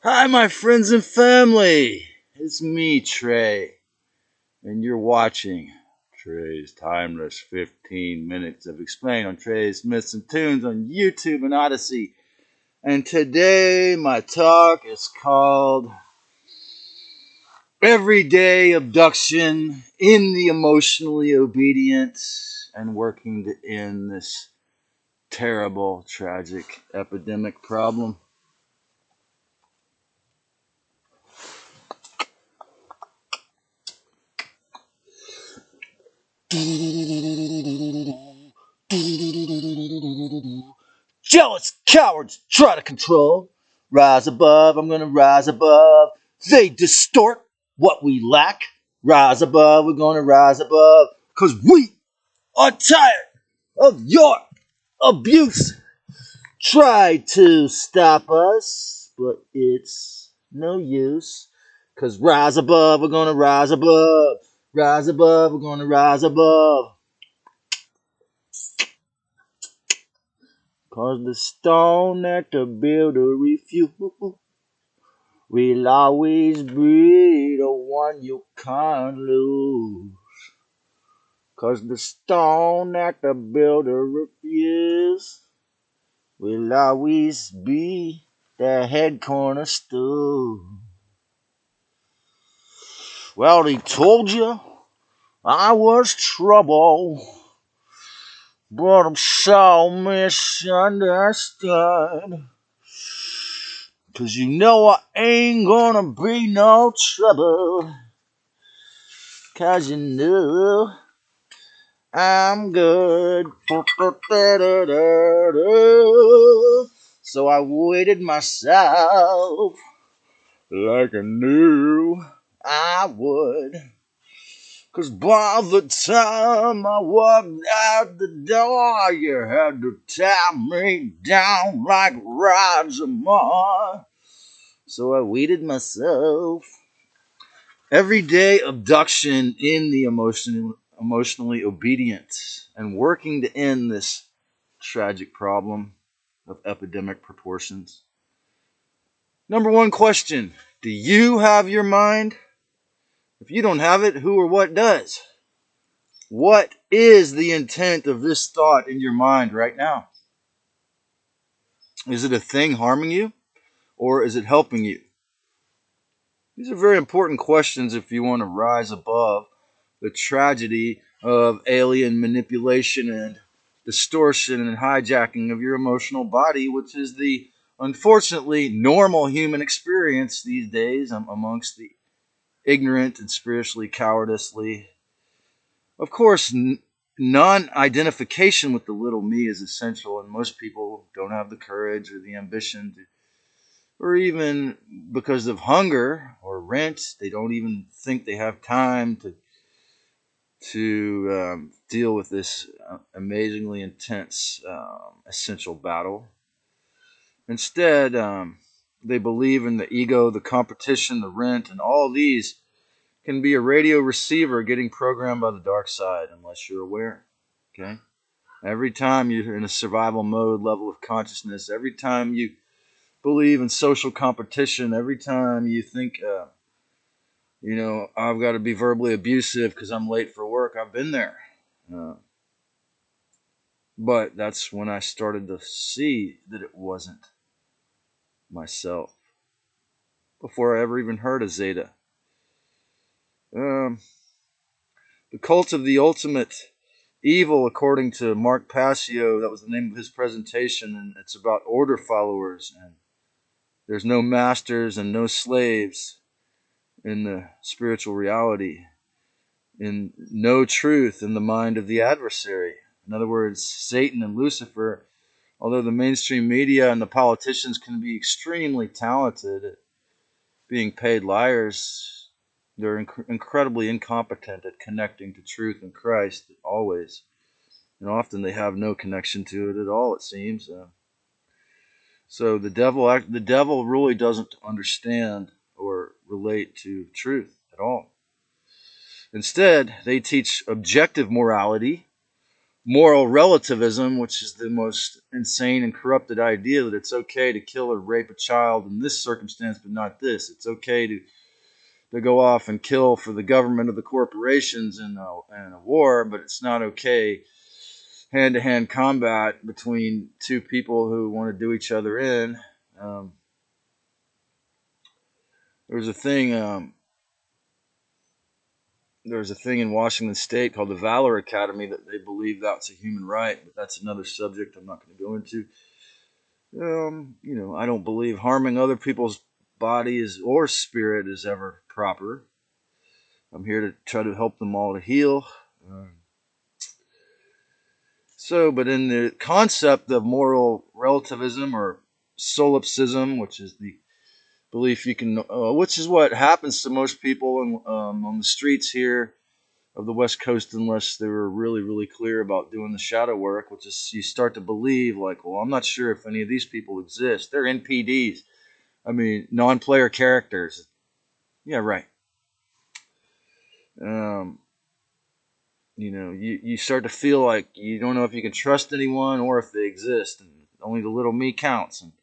Hi, my friends and family. It's me, Trey, and you're watching Trey's Timeless 15 Minutes of Explain on Trey's Myths and Tunes on YouTube and Odyssey. And today, my talk is called Everyday Abduction in the Emotionally Obedient and Working to End This Terrible, Tragic Epidemic Problem. Jealous cowards try to control. Rise above, I'm gonna rise above. They distort what we lack. Rise above, we're gonna rise above. Cause we are tired of your abuse. Try to stop us, but it's no use. Cause rise above, we're gonna rise above. Rise above, we're gonna rise above. Cause the stone that the builder refused will always be the one you can't lose. Cause the stone that the builder refused will always be the head cornerstone. Well, he told you I was trouble, but I'm so misunderstood. Cause you know I ain't gonna be no trouble. Cause you know I'm good. So I weighted myself like I knew I would. Cause by the time I walked out the door, you had to tie me down like Roger Moore. So I weighted myself. Everyday abduction in the emotionally obedient and working to end this tragic problem of epidemic proportions. Number one question: do you have your mind? If you don't have it, who or what does? What is the intent of this thought in your mind right now? Is it a thing harming you, or is it helping you? These are very important questions if you want to rise above the tragedy of alien manipulation and distortion and hijacking of your emotional body, which is the unfortunately normal human experience these days amongst the ignorant and spiritually cowardly. Of course, non identification with the little me is essential, and most people don't have the courage or the ambition to, or even because of hunger or rent, they don't even think they have time to deal with this amazingly intense essential battle. Instead, they believe in the ego, the competition, the rent, and all these can be a radio receiver getting programmed by the dark side unless you're aware. Okay? Every time you're in a survival mode level of consciousness, every time you believe in social competition, every time you think, I've got to be verbally abusive because I'm late for work, I've been there. Uh, But that's when I started to see that it wasn't myself before I ever even heard of Zeta. Um, the Cult of the Ultimate Evil, according to Mark Passio, that was the name of his presentation, and it's about order followers, and there's no masters and no slaves in the spiritual reality, in no truth in the mind of the adversary. In other words, Satan and Lucifer, although the mainstream media and the politicians can be extremely talented at being paid liars, they're incredibly incompetent at connecting to truth in Christ always. And often they have no connection to it at all, it seems. So the devil really doesn't understand or relate to truth at all. Instead, they teach objective morality, moral relativism, which is the most insane and corrupted idea that it's okay to kill or rape a child in this circumstance, but not this. It's okay to go off and kill for the government or the corporations in a war, but it's not okay hand-to-hand combat between two people who want to do each other in. Um, there was a thing. There was a thing in Washington State called the Valor Academy that they believe that's a human right, but that's another subject I'm not going to go into. I don't believe harming other people's bodies or spirit is ever proper. I'm here to try to help them all to heal. But in the concept of moral relativism or solipsism, which is the belief you can, which is what happens to most people on the streets here of the West Coast, unless they were really, really clear about doing the shadow work, which is you start to believe, like, well, I'm not sure if any of these people exist. They're NPDs. I mean, non-player characters. Yeah, right. Um, you start to feel like you don't know if you can trust anyone or if they exist, and only the little me counts. And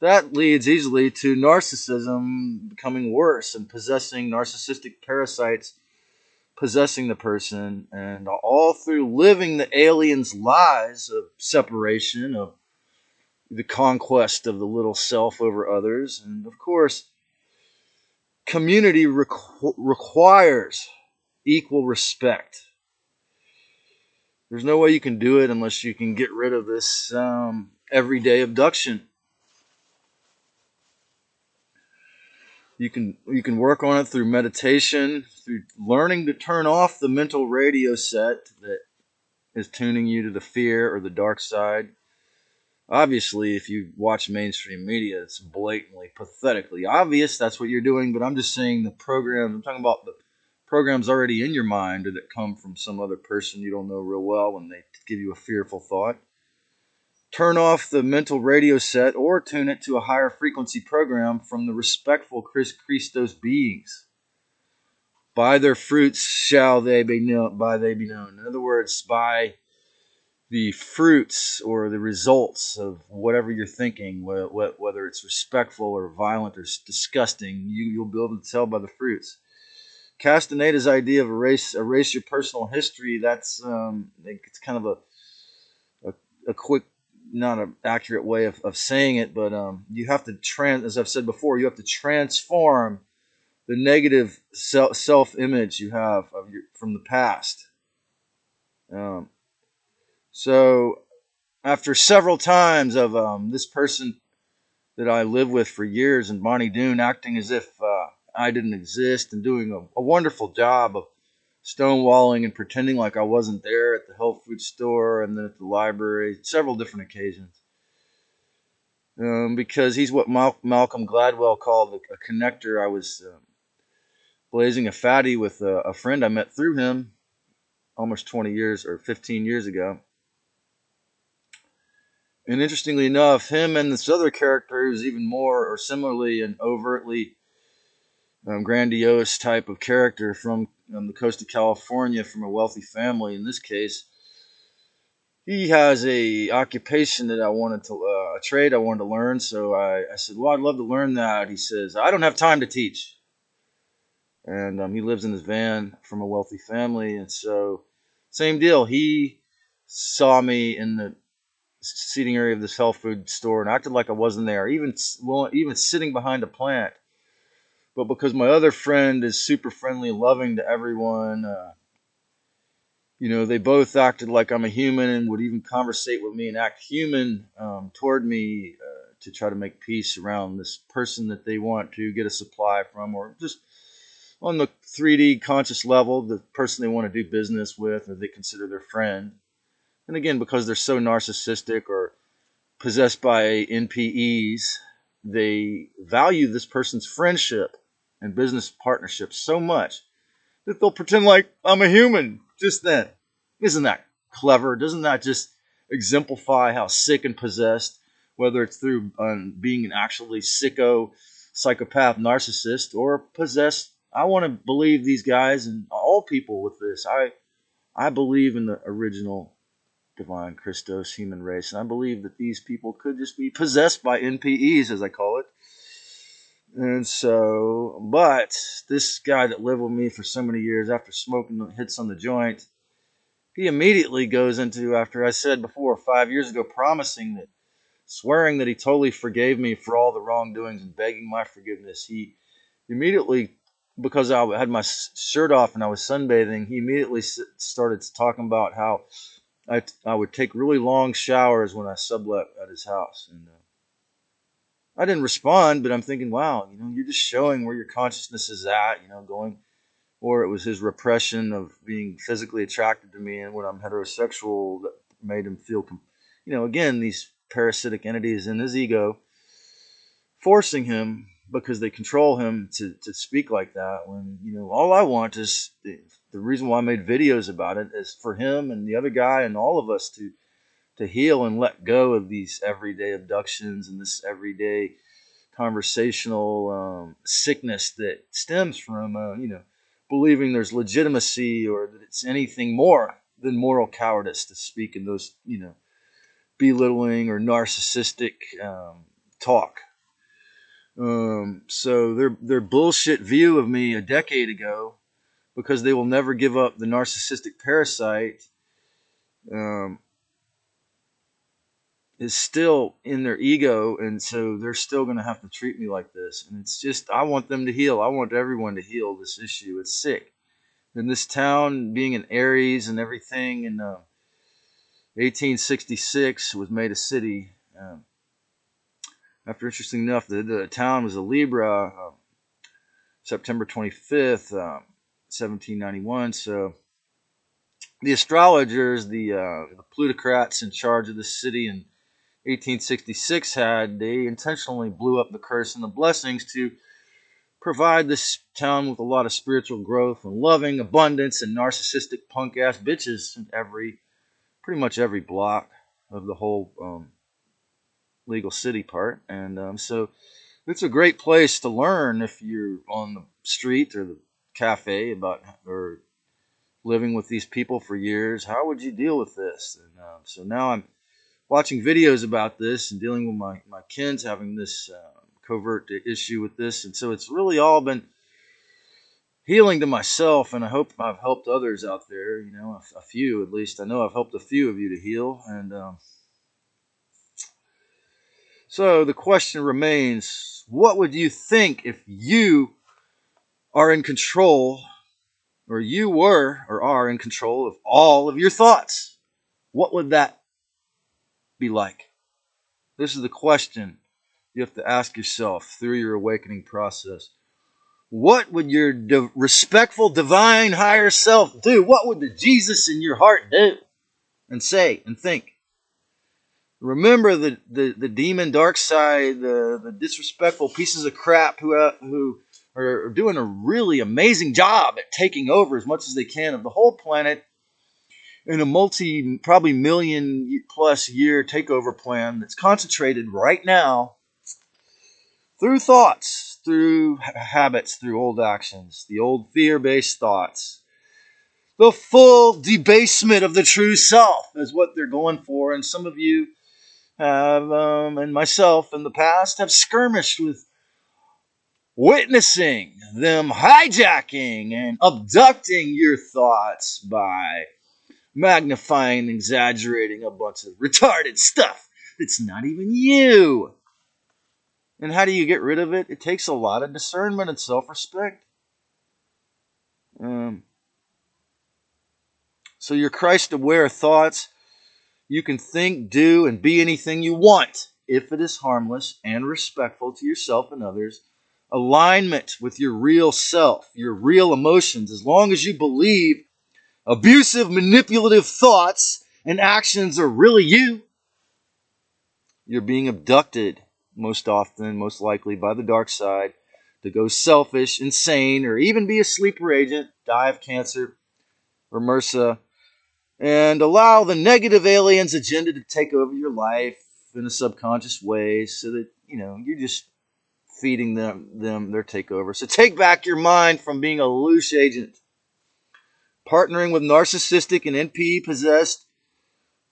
that leads easily to narcissism becoming worse and possessing narcissistic parasites possessing the person, and all through living the alien's lies of separation, of the conquest of the little self over others. And of course, community requires equal respect. There's no way you can do it unless you can get rid of this everyday abduction. You can work on it through meditation, through learning to turn off the mental radio set that is tuning you to the fear or the dark side. Obviously, if you watch mainstream media, it's blatantly, pathetically obvious that's what you're doing. But I'm just saying the programs, I'm talking about the programs already in your mind or that come from some other person you don't know real well when they give you a fearful thought. Turn off the mental radio set or tune it to a higher frequency program from the respectful Christos beings. By their fruits shall they be known. By they be known. In other words, by the fruits or the results of whatever you're thinking, whether it's respectful or violent or disgusting, you'll be able to tell by the fruits. Castaneda's idea of erase your personal history, that's it's kind of a quick, not an accurate way of saying it, but you have to as I've said before, you have to transform the negative self-image you have from the past. Um, so after several times of this person that I lived with for years in Bonnie Doon acting as if I didn't exist and doing a wonderful job of stonewalling and pretending like I wasn't there at the health food store and then at the library, several different occasions. Because he's what Malcolm Gladwell called a connector. I was blazing a fatty with a friend I met through him almost 20 years or 15 years ago. And interestingly enough, him and this other character who's even more or similarly and overtly grandiose type of character from the coast of California, from a wealthy family in this case, he has a occupation that I wanted to, a trade I wanted to learn. So I said, well, I'd love to learn that. He says, I don't have time to teach. And he lives in his van from a wealthy family. And so, same deal. He saw me in the seating area of this health food store and acted like I wasn't there, even sitting behind a plant. But because my other friend is super friendly and loving to everyone, they both acted like I'm a human and would even conversate with me and act human toward me to try to make peace around this person that they want to get a supply from, or just on the 3D conscious level, the person they want to do business with or they consider their friend. And again, because they're so narcissistic or possessed by NPEs, they value this person's friendship and business partnership so much that they'll pretend like I'm a human just then. Isn't that clever? Doesn't that just exemplify how sick and possessed, whether it's through being an actually sicko, psychopath, narcissist, or possessed? I want to believe these guys and all people with this. I believe in the original divine Christos human race. And I believe that these people could just be possessed by NPEs, as I call it. And so, but this guy that lived with me for so many years, after smoking hits on the joint, he immediately goes into, after I said before, 5 years ago, swearing that he totally forgave me for all the wrongdoings and begging my forgiveness. He immediately, because I had my shirt off and I was sunbathing, he immediately started talking about how I would take really long showers when I sublet at his house. And I didn't respond, but I'm thinking, wow, you're just showing where your consciousness is at, going. Or it was his repression of being physically attracted to me, and when I'm heterosexual, that made him feel, again, these parasitic entities in his ego forcing him because they control him to speak like that. When all I want is the reason why I made videos about it is for him and the other guy and all of us to heal and let go of these everyday abductions and this everyday conversational sickness that stems from believing there's legitimacy or that it's anything more than moral cowardice to speak in those belittling or narcissistic talk. So their bullshit view of me a decade ago, because they will never give up the narcissistic parasite, is still in their ego, and so they're still going to have to treat me like this. And it's just, I want them to heal. I want everyone to heal this issue. It's sick. In this town, being an Aries and everything, in 1866 was made a city. After, interesting enough, the town was a Libra, September 25th, 1791. So the astrologers, the plutocrats in charge of the city in 1866 they intentionally blew up the curse and the blessings to provide this town with a lot of spiritual growth and loving abundance and narcissistic punk ass bitches in pretty much every block of the whole legal city part. And so it's a great place to learn if you're on the street or the cafe or living with these people for years. How would you deal with this? And so now I'm watching videos about this and dealing with my kids having this covert issue with this. And so it's really all been healing to myself, and I hope I've helped others out there, a few at least. I know I've helped a few of you to heal. And so the question remains, what would you think if you are in control, or you were or are in control of all of your thoughts? What would that be like? This is the question you have to ask yourself through your awakening process. What would your respectful, divine, higher self do? What would the Jesus in your heart do and say and think? Remember the demon dark side, the disrespectful pieces of crap who are doing a really amazing job at taking over as much as they can of the whole planet in a probably million plus year takeover plan that's concentrated right now through thoughts, through habits, through old actions, the old fear-based thoughts. The full debasement of the true self is what they're going for. And some of you have, and myself in the past, have skirmished with witnessing them hijacking and abducting your thoughts by magnifying and exaggerating a bunch of retarded stuff that's not even you. And how do you get rid of it? It takes a lot of discernment and self-respect. So your Christ-aware thoughts, you can think, do, and be anything you want if it is harmless and respectful to yourself and others. Alignment with your real self, your real emotions. As long as you believe abusive, manipulative thoughts and actions are really you, you're being abducted most often, most likely by the dark side to go selfish, insane, or even be a sleeper agent, die of cancer or MRSA, and allow the negative aliens agenda to take over your life in a subconscious way so that, you're just feeding them their takeover. So take back your mind from being a loose agent, partnering with narcissistic and NPE possessed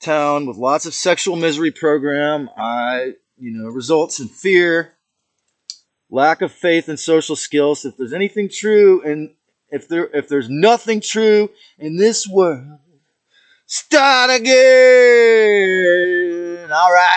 town with lots of sexual misery program, results in fear, lack of faith and social skills. If there's anything true, and if there's nothing true in this world, start again. All right.